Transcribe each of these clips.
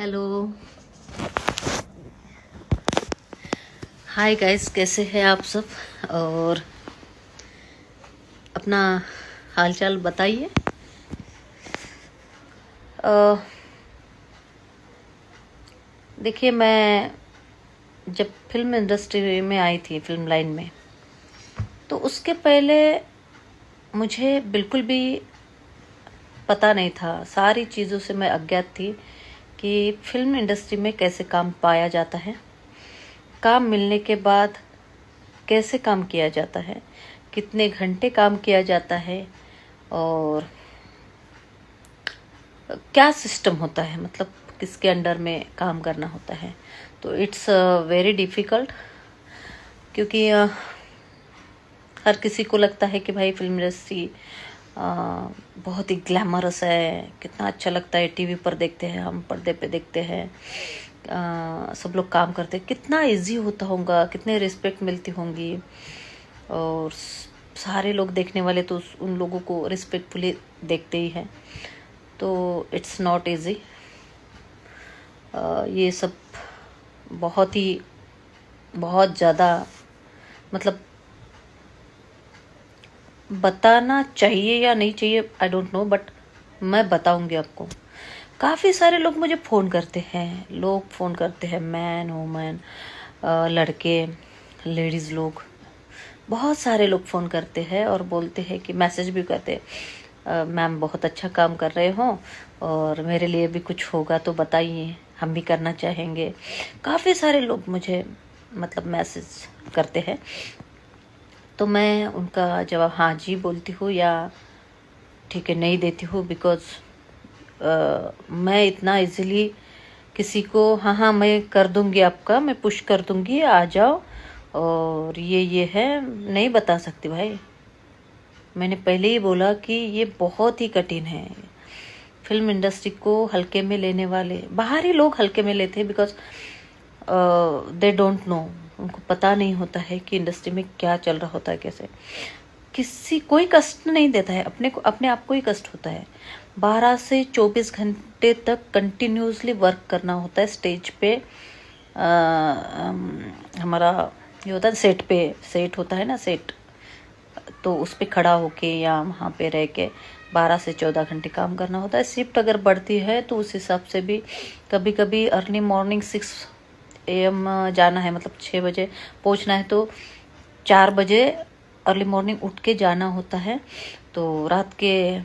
Hello. Hi guys, कैसे हैं आप सब? और अपना हालचाल बताइए। देखिए, मैं जब फिल्म इंडस्ट्री में आई थी, फिल्म लाइन में, तो उसके पहले मुझे बिल्कुल भी पता नहीं था। सारी चीज़ों से मैं अज्ञात थी कि फिल्म इंडस्ट्री में कैसे काम पाया जाता है, काम मिलने के बाद कैसे काम किया जाता है, कितने घंटे काम किया जाता है और क्या सिस्टम होता है, मतलब किसके अंडर में काम करना होता है। तो इट्स वेरी डिफ़िकल्ट, क्योंकि हर किसी को लगता है कि भाई फिल्म इंडस्ट्री बहुत ही ग्लैमरस है, कितना अच्छा लगता है, टीवी पर देखते हैं, हम पर्दे पे देखते हैं, सब लोग काम करते हैं, कितना इजी होता होगा, कितने रिस्पेक्ट मिलती होंगी। और सारे लोग देखने वाले तो उन लोगों को रिस्पेक्टफुली देखते ही हैं। तो इट्स नॉट इजी। ये सब बहुत ज़्यादा, मतलब बताना चाहिए या नहीं चाहिए, आई डोंट नो, बट मैं बताऊंगी आपको। काफ़ी सारे लोग मुझे फ़ोन करते हैं, मैन वूमेन, लड़के, लेडीज़ लोग, बहुत सारे लोग फ़ोन करते हैं और बोलते हैं कि मैसेज भी करते हैं, मैम बहुत अच्छा काम कर रहे हो और मेरे लिए भी कुछ होगा तो बताइए, हम भी करना चाहेंगे। काफ़ी सारे लोग मुझे मतलब मैसेज करते हैं, तो मैं उनका जवाब हाँ जी बोलती हूँ या ठीक है नहीं देती हूँ। बिकॉज़ मैं इतना इजीली किसी को हाँ हाँ मैं कर दूँगी, आपका मैं पुश कर दूँगी, आ जाओ और ये है, नहीं बता सकती भाई। मैंने पहले ही बोला कि ये बहुत ही कठिन है। फिल्म इंडस्ट्री को हल्के में लेने वाले बाहरी लोग हल्के में लेते हैं, बिकॉज दे डोंट नो, उनको पता नहीं होता है कि इंडस्ट्री में क्या चल रहा होता है, कैसे। कोई कष्ट नहीं देता है, अपने आप को ही कष्ट होता है। 12 से 24 घंटे तक कंटिन्यूसली वर्क करना होता है स्टेज पे। हमारा ये होता है सेट होता है ना, सेट, तो उस पर खड़ा होके या वहाँ पे रह के 12 से 14 घंटे काम करना होता है। शिफ्ट अगर बढ़ती है तो उस हिसाब से भी कभी कभी अर्ली मॉर्निंग 6 AM जाना है, मतलब 6 बजे पहुँचना है, तो 4 बजे अर्ली मॉर्निंग उठ के जाना होता है। तो रात के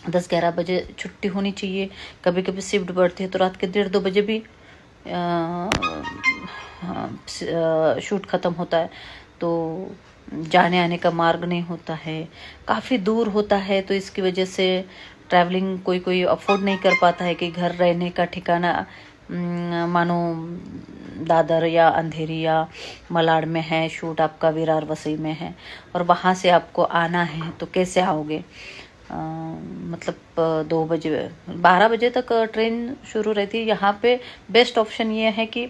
10-11 बजे छुट्टी होनी चाहिए। कभी कभी शिफ्ट बढ़ती है तो रात के 1:30-2 बजे भी शूट ख़त्म होता है। तो जाने आने का मार्ग नहीं होता है, काफ़ी दूर होता है, तो इसकी वजह से ट्रैवलिंग कोई अफोर्ड नहीं कर पाता है कि घर रहने का ठिकाना मानो दादर या अंधेरी या मलाड में है, शूट आपका विरार वसई में है और वहाँ से आपको आना है, तो कैसे आओगे? मतलब 2 बजे 12 बजे तक ट्रेन शुरू रहती है यहाँ पे। बेस्ट ऑप्शन ये है कि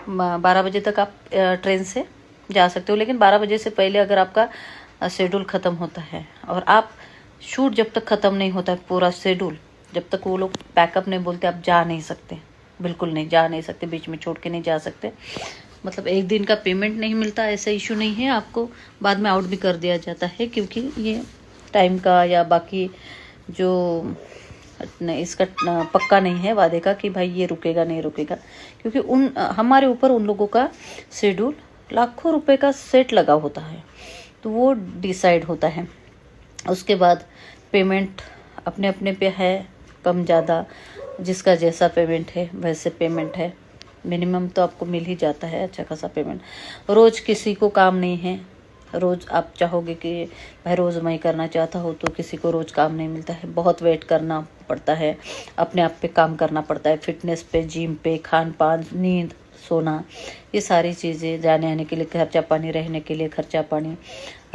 12 बजे तक आप ट्रेन से जा सकते हो, लेकिन 12 बजे से पहले अगर आपका शेड्यूल ख़त्म होता है और आप शूट जब तक ख़त्म नहीं होता है पूरा शेड्यूल, जब तक वो लोग पैकअप नहीं बोलते, आप जा नहीं सकते, बिल्कुल नहीं जा नहीं सकते, बीच में छोड़ के नहीं जा सकते। मतलब एक दिन का पेमेंट नहीं मिलता, ऐसा इशू नहीं है, आपको बाद में आउट भी कर दिया जाता है, क्योंकि ये टाइम का या बाकी जो इसका पक्का नहीं है वादे का कि भाई ये रुकेगा नहीं रुकेगा, क्योंकि हमारे ऊपर उन लोगों का शेड्यूल लाखों रुपए का सेट लगा होता है, तो वो डिसाइड होता है। उसके बाद पेमेंट अपने अपने पे है, कम ज़्यादा, जिसका जैसा पेमेंट है वैसे पेमेंट है। मिनिमम तो आपको मिल ही जाता है अच्छा खासा पेमेंट। रोज़ किसी को काम नहीं है, रोज़ आप चाहोगे कि भाई रोज़ मैं करना चाहता हूँ, तो किसी को रोज़ काम नहीं मिलता है, बहुत वेट करना पड़ता है, अपने आप पे काम करना पड़ता है, फिटनेस पे, जिम पे, खान पान, नींद, सोना, ये सारी चीज़ें, जाने आने के लिए खर्चा पानी, रहने के लिए खर्चा पानी,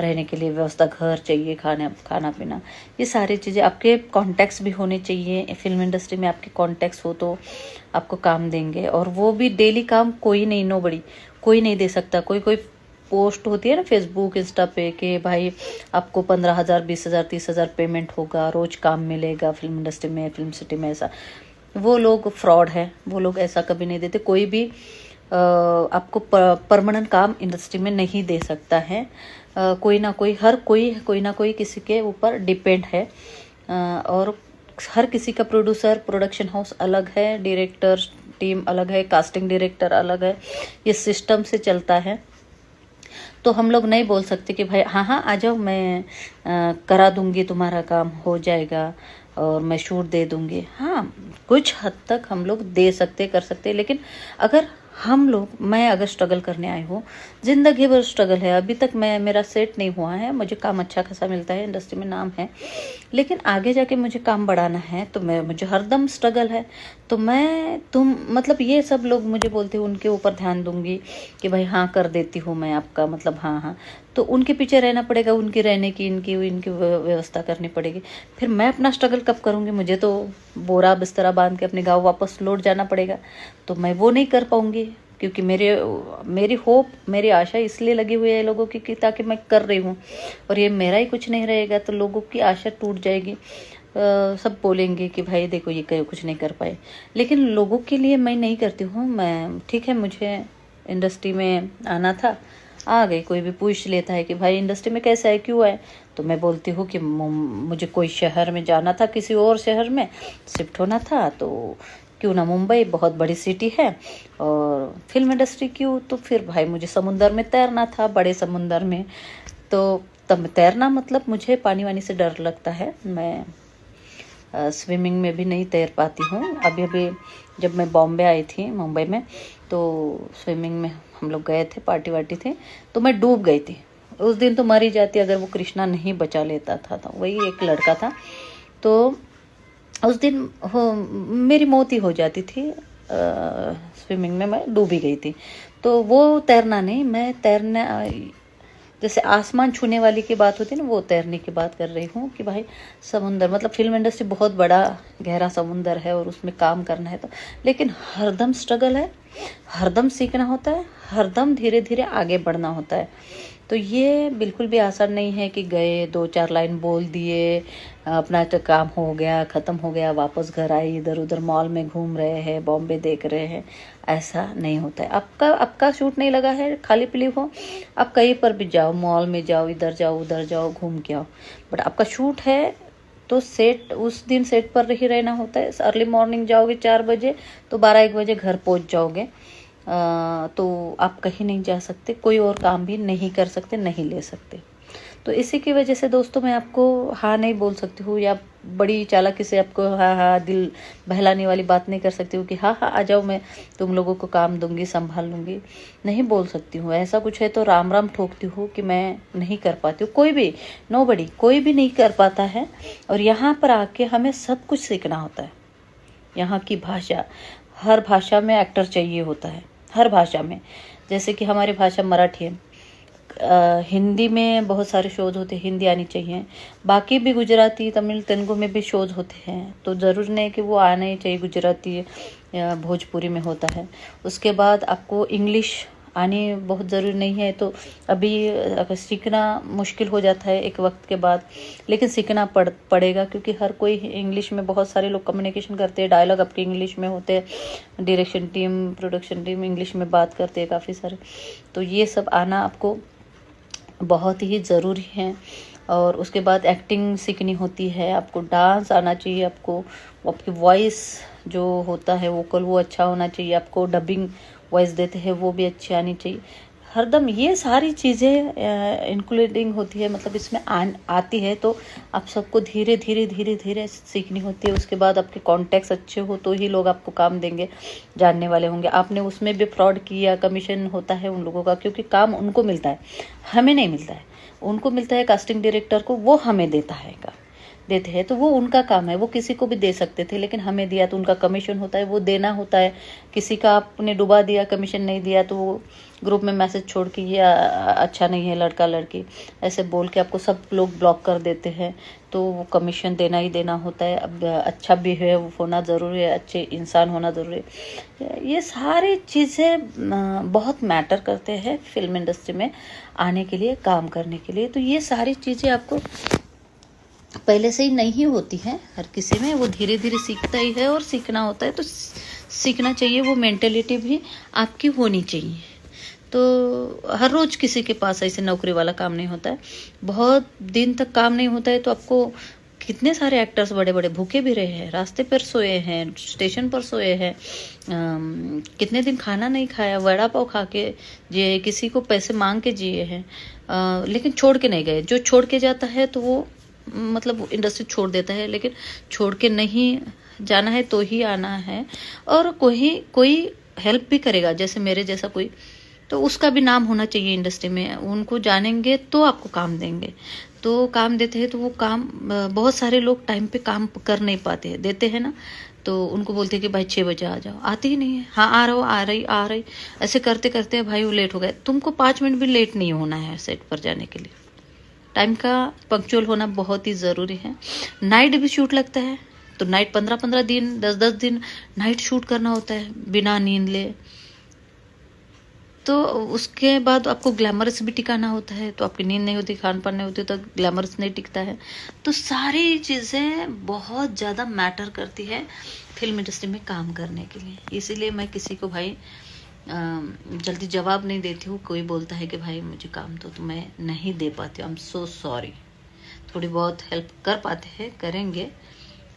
रहने के लिए व्यवस्था, घर चाहिए, खाना पीना, ये सारी चीज़ें। आपके कॉन्टैक्ट्स भी होने चाहिए, फिल्म इंडस्ट्री में आपके कॉन्टैक्ट्स हो तो आपको काम देंगे, और वो भी डेली काम कोई नहीं, नोबडी, कोई नहीं दे सकता। कोई पोस्ट होती है ना फेसबुक इंस्टा पे कि भाई आपको 15,000 20,000 30,000 पेमेंट होगा, रोज़ काम मिलेगा फिल्म इंडस्ट्री में, फिल्म सिटी में, ऐसा वो लोग फ्रॉड है, वो लोग ऐसा कभी नहीं देते। कोई भी आपको परमानेंट काम इंडस्ट्री में नहीं दे सकता है। कोई ना कोई, हर कोई ना कोई किसी के ऊपर डिपेंड है। और हर किसी का प्रोड्यूसर, प्रोडक्शन हाउस अलग है, डायरेक्टर टीम अलग है, कास्टिंग डायरेक्टर अलग है। ये सिस्टम से चलता है। तो हम लोग नहीं बोल सकते कि भाई हाँ हाँ आ जाओ, मैं करा दूंगी, तुम्हारा काम हो जाएगा और मैं शूट दे दूंगी। हाँ, कुछ हद तक हम लोग दे सकते, कर सकते, लेकिन अगर मैं अगर स्ट्रगल करने आई हूँ, जिंदगी भर स्ट्रगल है, अभी तक मेरा सेट नहीं हुआ है, मुझे काम अच्छा खासा मिलता है, इंडस्ट्री में नाम है, लेकिन आगे जाके मुझे काम बढ़ाना है, तो मुझे हरदम स्ट्रगल है। तो मतलब ये सब लोग मुझे बोलते हैं, उनके ऊपर ध्यान दूंगी कि भाई हाँ कर देती हूँ मैं आपका, मतलब हाँ हाँ, तो उनके पीछे रहना पड़ेगा, उनकी रहने की, इनकी व्यवस्था करनी पड़ेगी। फिर मैं अपना स्ट्रगल कब करूँगी? मुझे तो बोरा बिस्तरा बांध के अपने गाँव वापस लौट जाना पड़ेगा। तो मैं वो नहीं कर पाऊँगी, क्योंकि मेरी होप, मेरी आशा इसलिए लगी हुई है लोगों की कि ताकि मैं कर रही हूँ, और ये मेरा ही कुछ नहीं रहेगा तो लोगों की आशा टूट जाएगी। सब बोलेंगे कि भाई देखो ये कुछ नहीं कर पाए, लेकिन लोगों के लिए मैं नहीं करती हूँ। मैं ठीक है, मुझे इंडस्ट्री में आना था, आ गई। कोई भी पूछ लेता है कि भाई इंडस्ट्री में कैसा है, क्यों है, तो मैं बोलती हूँ कि मुझे कोई शहर में जाना था, किसी और शहर में शिफ्ट होना था, तो क्यों ना मुंबई बहुत बड़ी सिटी है, और फिल्म इंडस्ट्री क्यों, तो फिर भाई मुझे समुंदर में तैरना था, बड़े समुंदर में। तो तब तैरना मतलब मुझे पानी वानी से डर लगता है, मैं स्विमिंग में भी नहीं तैर पाती हूँ। अभी जब मैं बॉम्बे आई थी, मुंबई में, तो स्विमिंग में हम लोग गए थे, पार्टी वार्टी थे, तो मैं डूब गई थी। उस दिन तो मर ही जाती अगर वो कृष्णा नहीं बचा लेता था। तो वही एक लड़का था, तो उस दिन मेरी मौत ही हो जाती थी। स्विमिंग में मैं डूबी गई थी। तो वो तैरना नहीं, मैं तैरना, जैसे आसमान छूने वाली की बात होती है ना, वो तैरने की बात कर रही हूँ कि भाई समुंदर, मतलब फिल्म इंडस्ट्री बहुत बड़ा गहरा समुंदर है और उसमें काम करना है, तो लेकिन हरदम स्ट्रगल है, हरदम सीखना होता है, हरदम धीरे धीरे आगे बढ़ना होता है। तो ये बिल्कुल भी आसान नहीं है कि गए, 2-4 लाइन बोल दिए, अपना तो काम हो गया, ख़त्म हो गया, वापस घर आए, इधर उधर मॉल में घूम रहे हैं, बॉम्बे देख रहे हैं, ऐसा नहीं होता है। आपका शूट नहीं लगा है, खाली पीली हो, आप कहीं पर भी जाओ, मॉल में जाओ, इधर जाओ उधर जाओ, घूम के आओ, बट आपका शूट है तो उस दिन सेट पर ही रहना होता है। अर्ली मॉर्निंग जाओगे 4 बजे, तो 12-1 बजे घर पहुंच जाओगे। तो आप कहीं नहीं जा सकते, कोई और काम भी नहीं कर सकते, नहीं ले सकते। तो इसी की वजह से दोस्तों मैं आपको हाँ नहीं बोल सकती हूँ, या बड़ी चालाकी से आपको हाँ हाँ दिल बहलाने वाली बात नहीं कर सकती हूँ कि हाँ हाँ आ जाओ, मैं तुम लोगों को काम दूंगी, संभाल लूँगी, नहीं बोल सकती हूँ। ऐसा कुछ है तो राम राम ठोकती हूँ कि मैं नहीं कर पाती हूँ। कोई भी, नोबडी, कोई भी नहीं कर पाता है। और यहाँ पर आके हमें सब कुछ सीखना होता है। यहाँ की भाषा, हर भाषा में एक्टर चाहिए होता है, हर भाषा में। जैसे कि हमारी भाषा मराठी है, हिंदी में बहुत सारे शोज होते हैं, हिंदी आनी चाहिए। बाकी भी गुजराती, तमिल, तेलुगु में भी शोज होते हैं, तो ज़रूर नहीं कि वो आना ही चाहिए। गुजराती या भोजपुरी में होता है। उसके बाद आपको इंग्लिश आनी बहुत ज़रूरी नहीं है, तो अभी सीखना मुश्किल हो जाता है एक वक्त के बाद, लेकिन सीखना पड़ेगा, क्योंकि हर कोई इंग्लिश में, बहुत सारे लोग कम्युनिकेशन करते हैं, डायलॉग आपके इंग्लिश में होते हैं, direction team, production team English में बात करते हैं काफ़ी सारे। तो ये सब आना आपको बहुत ही ज़रूरी है। और उसके बाद एक्टिंग सीखनी होती है, आपको डांस आना चाहिए, आपकी वॉइस जो होता है वोकल, वो अच्छा होना चाहिए, आपको डबिंग वॉइस देते हैं वो भी अच्छी आनी चाहिए। हरदम ये सारी चीज़ें इंक्लूडिंग होती है, मतलब इसमें आती है, तो आप सबको धीरे धीरे धीरे धीरे सीखनी होती है। उसके बाद आपके कॉन्टैक्ट्स अच्छे हो तो ही लोग आपको काम देंगे, जानने वाले होंगे। आपने उसमें भी फ्रॉड किया, कमीशन होता है उन लोगों का, क्योंकि काम उनको मिलता है, हमें नहीं मिलता है। उनको मिलता है कास्टिंग डायरेक्टर को, वो हमें देते हैं, तो वो उनका काम है, वो किसी को भी दे सकते थे, लेकिन हमें दिया तो उनका कमीशन होता है, वो देना होता है। किसी का आपने डुबा दिया, कमीशन नहीं दिया, तो वो ग्रुप में मैसेज छोड़ के ये अच्छा नहीं है लड़का लड़की, ऐसे बोल के आपको सब लोग ब्लॉक कर देते हैं। तो वो कमीशन देना ही देना होता है। अब अच्छा बिहेव होना ज़रूरी है, अच्छे इंसान होना ज़रूरी है। ये सारी चीज़ें बहुत मैटर करते हैं फिल्म इंडस्ट्री में आने के लिए, काम करने के लिए। तो ये सारी चीज़ें आपको पहले से ही नहीं होती है हर किसी में, वो धीरे धीरे सीखता ही है और सीखना होता है, तो सीखना चाहिए। वो मेंटेलिटी भी आपकी होनी चाहिए। तो हर रोज किसी के पास ऐसे नौकरी वाला काम नहीं होता है, बहुत दिन तक काम नहीं होता है। तो आपको कितने सारे एक्टर्स बड़े बड़े भूखे भी रहे हैं, रास्ते पर सोए हैं, स्टेशन पर सोए हैं, कितने दिन खाना नहीं खाया, वड़ा पाव खा के जिए, किसी को पैसे मांग के जिए हैं, लेकिन छोड़ के नहीं गए। जो छोड़ के जाता है तो वो मतलब इंडस्ट्री छोड़ देता है, लेकिन छोड़ के नहीं जाना है तो ही आना है। और कोई हेल्प भी करेगा, जैसे मेरे जैसा कोई, तो उसका भी नाम होना चाहिए इंडस्ट्री में। उनको जानेंगे तो आपको काम देंगे, तो काम देते हैं। तो वो काम बहुत सारे लोग टाइम पे काम कर नहीं पाते हैं, देते हैं ना, तो उनको बोलते हैं कि भाई 6 बजे आ जाओ, आते ही नहीं है। हाँ आ रहा हूँ, आ रही, ऐसे करते करते भाई वो लेट हो गए। तुमको 5 मिनट भी लेट नहीं होना है सेट पर जाने के लिए। टाइम का पंक्चुअल होना बहुत ही ज़रूरी है। नाइट भी शूट लगता है, तो नाइट 15-15 दिन 10-10 दिन नाइट शूट करना होता है बिना नींद ले। तो उसके बाद आपको ग्लैमरस भी टिकाना होता है, तो आपकी नींद नहीं होती, खान पान नहीं होती, तो ग्लैमरस नहीं टिकता है। तो सारी चीज़ें बहुत ज़्यादा मैटर करती है फिल्म इंडस्ट्री में काम करने के लिए। इसीलिए मैं किसी को भाई जल्दी जवाब नहीं देती हूँ। कोई बोलता है कि भाई मुझे काम तो मैं नहीं दे पाती हूँ, आई एम सो सॉरी। थोड़ी बहुत हेल्प कर पाते हैं, करेंगे,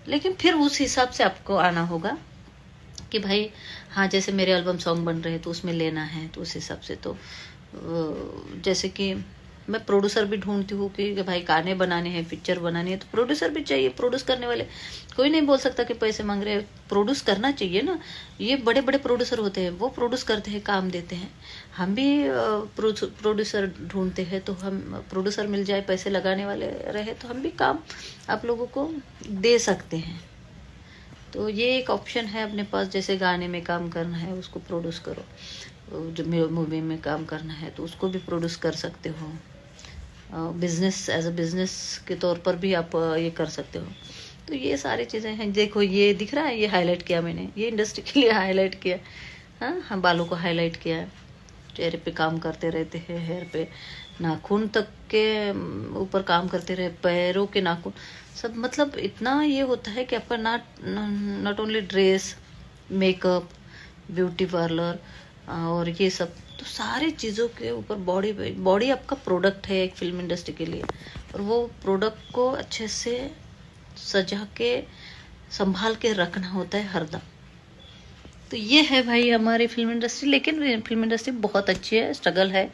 लेकिन फिर उस हिसाब से आपको आना होगा कि भाई हाँ, जैसे मेरे एल्बम सॉन्ग बन रहे हैं तो उसमें लेना है, तो उस हिसाब से। तो जैसे कि मैं प्रोड्यूसर भी ढूंढती हूँ कि भाई गाने बनाने हैं, पिक्चर बनानी है, तो प्रोड्यूसर भी चाहिए। प्रोड्यूस करने वाले कोई नहीं बोल सकता कि पैसे मांग रहे हैं, प्रोड्यूस करना चाहिए ना। ये बड़े बड़े प्रोड्यूसर होते हैं, वो प्रोड्यूस करते हैं, काम देते हैं। हम भी प्रोड्यूसर ढूंढते हैं, तो हम प्रोड्यूसर मिल जाए, पैसे लगाने वाले रहे, तो हम भी काम आप लोगों को दे सकते हैं। तो ये एक ऑप्शन है अपने पास। जैसे गाने में काम करना है, उसको प्रोड्यूस करो। जो मूवी में काम करना है तो उसको भी प्रोड्यूस कर सकते हो। बिजनेस, एज अ बिजनेस के तौर पर भी आप ये कर सकते हो। तो ये सारी चीज़ें हैं। देखो ये दिख रहा है, ये हाईलाइट किया मैंने, ये इंडस्ट्री के लिए हाईलाइट किया। हाँ, हम बालों को हाईलाइट किया है। चेहरे पे काम करते रहते हैं, हेयर पे, नाखून तक के ऊपर काम करते रहे, पैरों के नाखून सब। मतलब इतना ये होता है कि आपका not only dress, makeup, beauty parlour और ये सब, तो सारी चीज़ों के ऊपर बॉडी आपका प्रोडक्ट है एक फिल्म इंडस्ट्री के लिए। और वो प्रोडक्ट को अच्छे से सजा के संभाल के रखना होता है हरदम। तो ये है भाई हमारी फिल्म इंडस्ट्री। लेकिन फिल्म इंडस्ट्री बहुत अच्छी है, स्ट्रगल है,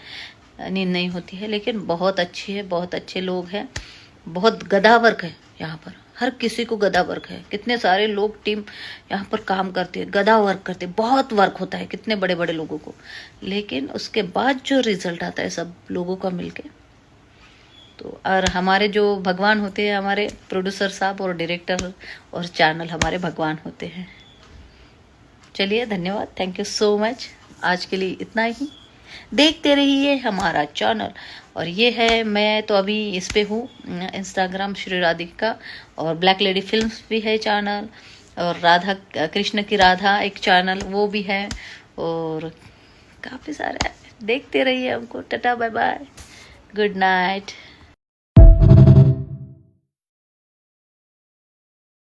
नींद नहीं होती है, लेकिन बहुत अच्छी है, बहुत अच्छे लोग हैं, बहुत गधा वर्क है यहाँ पर। हर किसी को गधा वर्क है। कितने सारे लोग टीम यहाँ पर काम करते हैं, गधा वर्क करते हैं, बहुत वर्क होता है कितने बड़े बड़े लोगों को। लेकिन उसके बाद जो रिजल्ट आता है सब लोगों का मिलके, तो और हमारे जो भगवान होते हैं, हमारे प्रोड्यूसर साहब और डायरेक्टर और चैनल हमारे भगवान होते हैं। चलिए, धन्यवाद, थैंक यू सो मच। आज के लिए इतना ही। देखते रहिए हमारा चैनल। और ये है, मैं तो अभी इस पे हूँ इंस्टाग्राम श्री राधिका, और ब्लैक लेडी फिल्म्स भी है चैनल, और राधा कृष्ण की राधा एक चैनल वो भी है, और काफ़ी सारे। देखते रहिए हमको। Tata, bye bye, good night.